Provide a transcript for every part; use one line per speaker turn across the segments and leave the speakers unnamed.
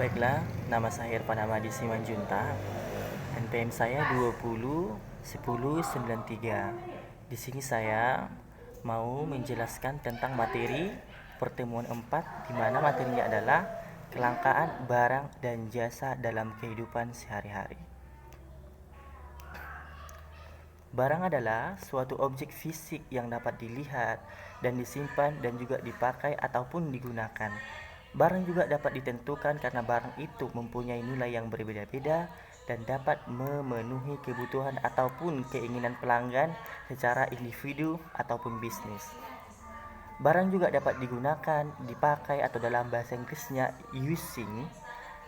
Baiklah, nama saya Irfan Hamadi Simanjuntak. NPM saya 20 10 93. Di sini saya mau menjelaskan tentang materi pertemuan 4, di mana materinya adalah kelangkaan barang dan jasa dalam kehidupan sehari-hari. Barang adalah suatu objek fisik yang dapat dilihat dan disimpan dan juga dipakai ataupun digunakan. Barang juga dapat ditentukan karena barang itu mempunyai nilai yang berbeda-beda dan dapat memenuhi kebutuhan ataupun keinginan pelanggan secara individu ataupun bisnis. Barang juga dapat digunakan, dipakai atau dalam bahasa Inggrisnya using.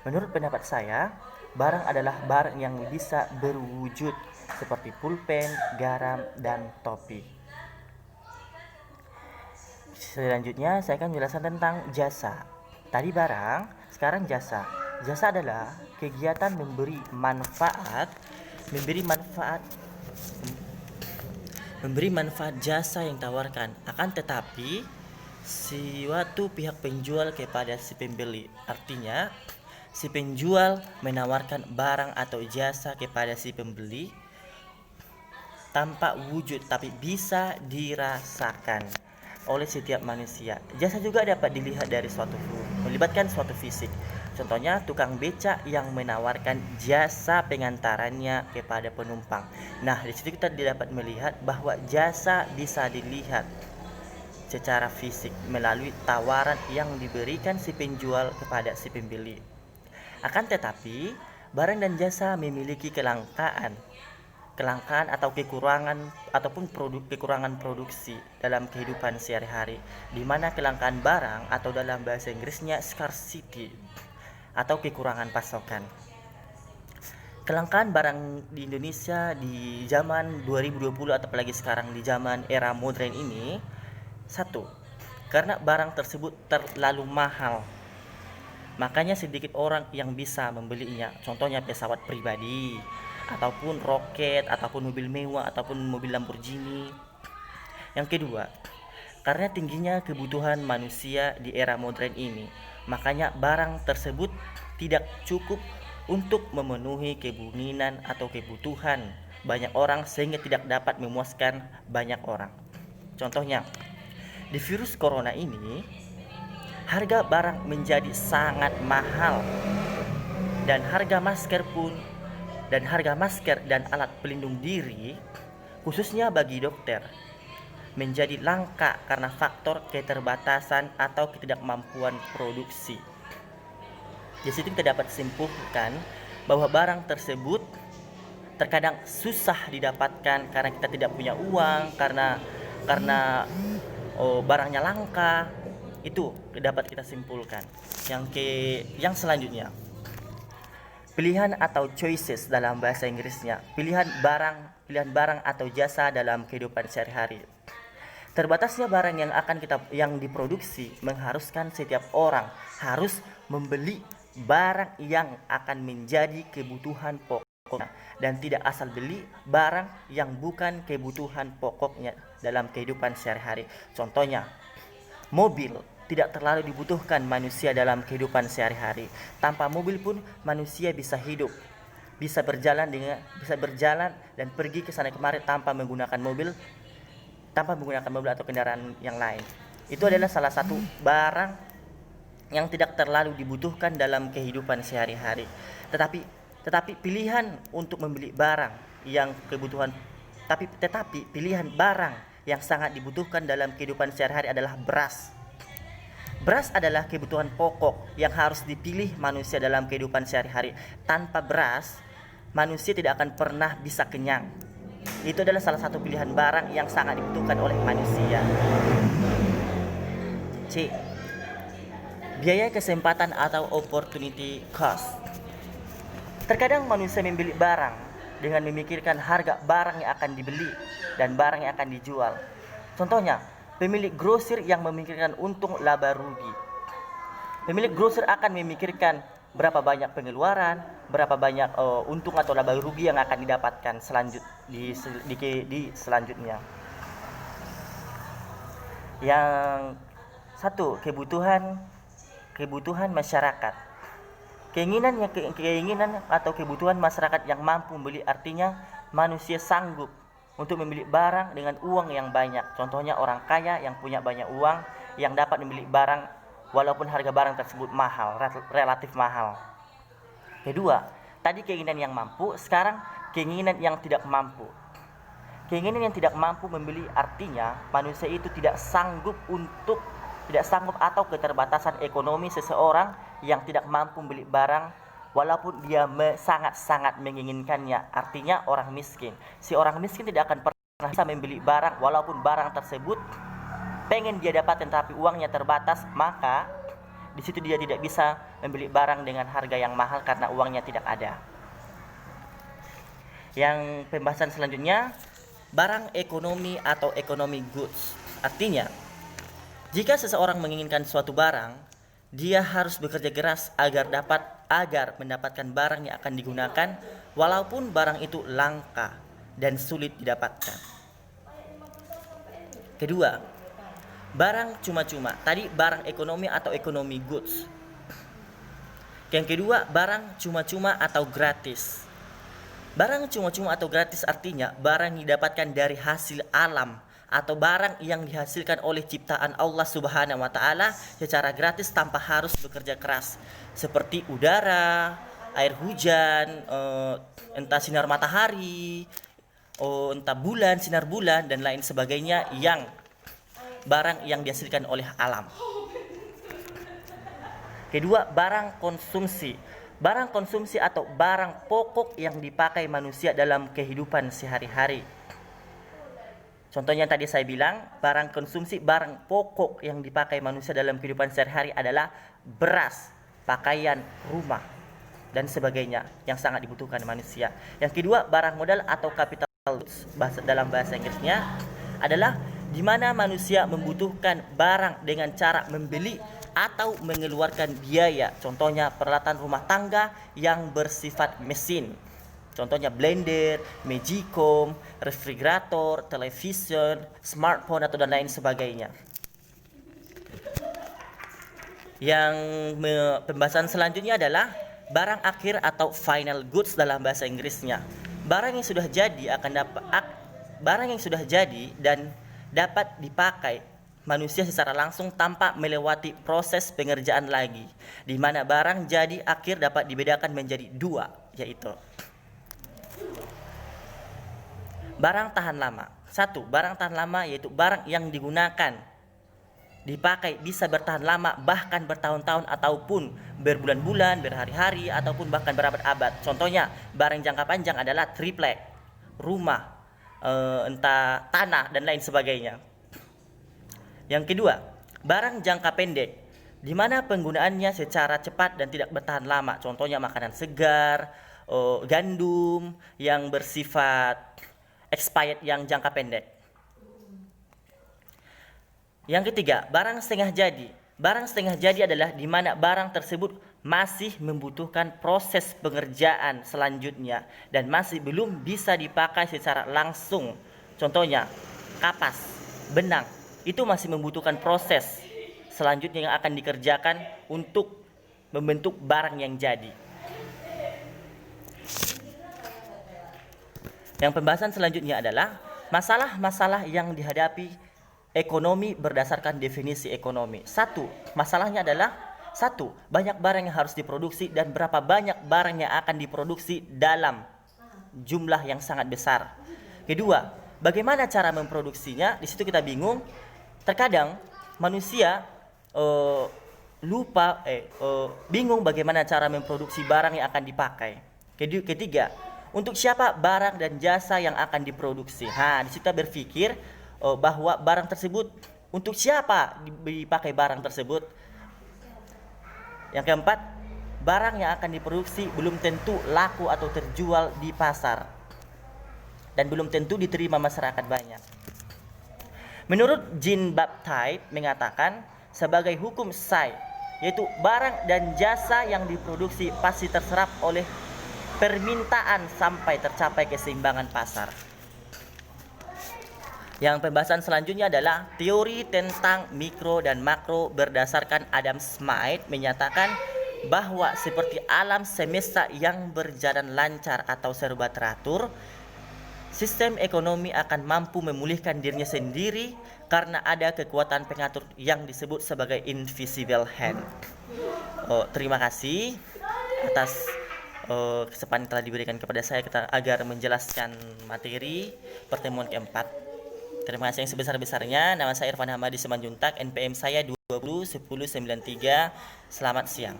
Menurut pendapat saya, barang adalah barang yang bisa berwujud seperti pulpen, garam, dan topi. Selanjutnya saya akan menjelaskan tentang jasa. Tadi barang, sekarang jasa. Jasa adalah kegiatan memberi manfaat jasa yang tawarkan, akan tetapi suatu pihak penjual kepada si pembeli. Artinya, si penjual menawarkan barang atau jasa kepada si pembeli tanpa wujud tapi bisa dirasakan oleh setiap manusia. Jasa juga dapat dilihat dari melibatkan suatu fisik. Contohnya tukang becak yang menawarkan jasa pengantarannya kepada penumpang. Nah, di situ kita dapat melihat bahwa jasa bisa dilihat secara fisik melalui tawaran yang diberikan si penjual kepada si pembeli. Akan tetapi, barang dan jasa memiliki kelangkaan atau kekurangan ataupun kekurangan produksi dalam kehidupan sehari-hari, di mana kelangkaan barang atau dalam bahasa Inggrisnya scarcity atau kekurangan pasokan. Kelangkaan barang di Indonesia di zaman 2020 atau apalagi sekarang di zaman era modern ini, satu, karena barang tersebut terlalu mahal. Makanya sedikit orang yang bisa membelinya. Contohnya pesawat pribadi, ataupun roket, ataupun mobil mewah, ataupun mobil Lamborghini. Yang kedua, karena tingginya kebutuhan manusia di era modern ini, makanya barang tersebut tidak cukup untuk memenuhi keinginan atau kebutuhan banyak orang sehingga tidak dapat memuaskan banyak orang. Contohnya, di virus corona ini, harga barang menjadi sangat mahal dan harga masker dan alat pelindung diri khususnya bagi dokter menjadi langka karena faktor keterbatasan atau ketidakmampuan produksi. Di situ kita dapat simpulkan bahwa barang tersebut terkadang susah didapatkan karena kita tidak punya uang, karena barangnya langka. Itu dapat kita simpulkan. Yang selanjutnya, pilihan atau choices dalam bahasa Inggrisnya, pilihan barang atau jasa dalam kehidupan sehari-hari. Terbatasnya barang yang diproduksi mengharuskan setiap orang harus membeli barang yang akan menjadi kebutuhan pokoknya dan tidak asal beli barang yang bukan kebutuhan pokoknya dalam kehidupan sehari-hari. Contohnya, mobil tidak terlalu dibutuhkan manusia dalam kehidupan sehari-hari. Tanpa mobil pun manusia bisa hidup, bisa berjalan dan pergi ke sana kemari tanpa menggunakan mobil atau kendaraan yang lain. Itu adalah salah satu barang yang tidak terlalu dibutuhkan dalam kehidupan sehari-hari. Tetapi pilihan untuk membeli barang yang kebutuhan tetapi pilihan barang yang sangat dibutuhkan dalam kehidupan sehari-hari adalah beras. Beras adalah kebutuhan pokok yang harus dipilih manusia dalam kehidupan sehari-hari. Tanpa beras, manusia tidak akan pernah bisa kenyang. Itu adalah salah satu pilihan barang yang sangat dibutuhkan oleh manusia. C. Biaya kesempatan atau opportunity cost. Terkadang manusia membeli barang dengan memikirkan harga barang yang akan dibeli dan barang yang akan dijual. Contohnya, pemilik grosir yang memikirkan untung laba rugi. Pemilik grosir akan memikirkan berapa banyak pengeluaran, berapa banyak untung atau laba rugi yang akan didapatkan selanjutnya. Yang satu, kebutuhan masyarakat. Keinginan atau kebutuhan masyarakat yang mampu membeli artinya manusia sanggup untuk membeli barang dengan uang yang banyak. Contohnya orang kaya yang punya banyak uang yang dapat membeli barang walaupun harga barang tersebut mahal, relatif mahal. Kedua, tadi keinginan yang mampu, sekarang keinginan yang tidak mampu. Keinginan yang tidak mampu membeli artinya manusia itu tidak sanggup atau keterbatasan ekonomi seseorang yang tidak mampu membeli barang walaupun dia sangat-sangat menginginkannya. Artinya orang miskin. Si orang miskin tidak akan pernah bisa membeli barang walaupun barang tersebut pengen dia dapatkan tapi uangnya terbatas, maka di situ dia tidak bisa membeli barang dengan harga yang mahal karena uangnya tidak ada. Yang pembahasan selanjutnya, barang ekonomi atau economic goods. Artinya, jika seseorang menginginkan suatu barang, dia harus bekerja keras agar mendapatkan barang yang akan digunakan walaupun barang itu langka dan sulit didapatkan. Kedua, barang cuma-cuma. Tadi barang ekonomi atau economic goods. Yang kedua, barang cuma-cuma atau gratis. Barang cuma-cuma atau gratis artinya barang yang didapatkan dari hasil alam atau barang yang dihasilkan oleh ciptaan Allah Subhanahu wa taala secara gratis tanpa harus bekerja keras. Seperti udara, air hujan, entah sinar matahari, entah bulan, sinar bulan dan lain sebagainya, yang barang yang dihasilkan oleh alam. Kedua, barang konsumsi. Barang konsumsi atau barang pokok yang dipakai manusia dalam kehidupan sehari-hari. Contohnya tadi saya bilang, barang konsumsi, barang pokok yang dipakai manusia dalam kehidupan sehari-hari adalah beras, pakaian, rumah, dan sebagainya yang sangat dibutuhkan manusia. Yang kedua, barang modal atau capital goods, dalam bahasa Inggrisnya adalah di mana manusia membutuhkan barang dengan cara membeli atau mengeluarkan biaya. Contohnya peralatan rumah tangga yang bersifat mesin. Contohnya blender, magicom, refrigerator, television, smartphone atau dan lain sebagainya. Yang pembahasan selanjutnya adalah barang akhir atau final goods dalam bahasa Inggrisnya. Barang yang sudah jadi dan dapat dipakai manusia secara langsung tanpa melewati proses pengerjaan lagi, di mana barang jadi akhir dapat dibedakan menjadi dua, yaitu barang tahan lama. Satu, barang tahan lama yaitu barang yang digunakan, dipakai, bisa bertahan lama, bahkan bertahun-tahun ataupun berbulan-bulan, berhari-hari, ataupun bahkan berabad-abad. Contohnya, barang jangka panjang adalah triplek, rumah, entah tanah, dan lain sebagainya. Yang kedua, barang jangka pendek, di mana penggunaannya secara cepat dan tidak bertahan lama. Contohnya makanan segar, gandum yang bersifat expired yang jangka pendek. Yang ketiga, barang setengah jadi. Barang setengah jadi adalah di mana barang tersebut masih membutuhkan proses pengerjaan selanjutnya dan masih belum bisa dipakai secara langsung. Contohnya, kapas, benang, itu masih membutuhkan proses selanjutnya yang akan dikerjakan untuk membentuk barang yang jadi. Yang pembahasan selanjutnya adalah masalah-masalah yang dihadapi ekonomi berdasarkan definisi ekonomi. Masalahnya adalah banyak barang yang harus diproduksi dan berapa banyak barang yang akan diproduksi dalam jumlah yang sangat besar. Kedua, bagaimana cara memproduksinya? Di situ kita bingung. Terkadang manusia bingung bagaimana cara memproduksi barang yang akan dipakai. Ketiga, untuk siapa barang dan jasa yang akan diproduksi? Di situ kita berpikir bahwa barang tersebut untuk siapa dipakai barang tersebut. Yang keempat, barang yang akan diproduksi belum tentu laku atau terjual di pasar dan belum tentu diterima masyarakat banyak. Menurut Jean Baptiste mengatakan sebagai hukum SAI, yaitu barang dan jasa yang diproduksi pasti terserap oleh permintaan sampai tercapai keseimbangan pasar. Yang pembahasan selanjutnya adalah teori tentang mikro dan makro berdasarkan Adam Smith menyatakan bahwa seperti alam semesta yang berjalan lancar atau serba teratur, sistem ekonomi akan mampu memulihkan dirinya sendiri karena ada kekuatan pengatur yang disebut sebagai invisible hand. Terima kasih atas kesempatan yang telah diberikan kepada saya agar menjelaskan materi pertemuan keempat. Terima kasih yang sebesar-besarnya. Nama saya Irfan Hamadi Simanjuntak, NPM saya 20 10 93. Selamat siang.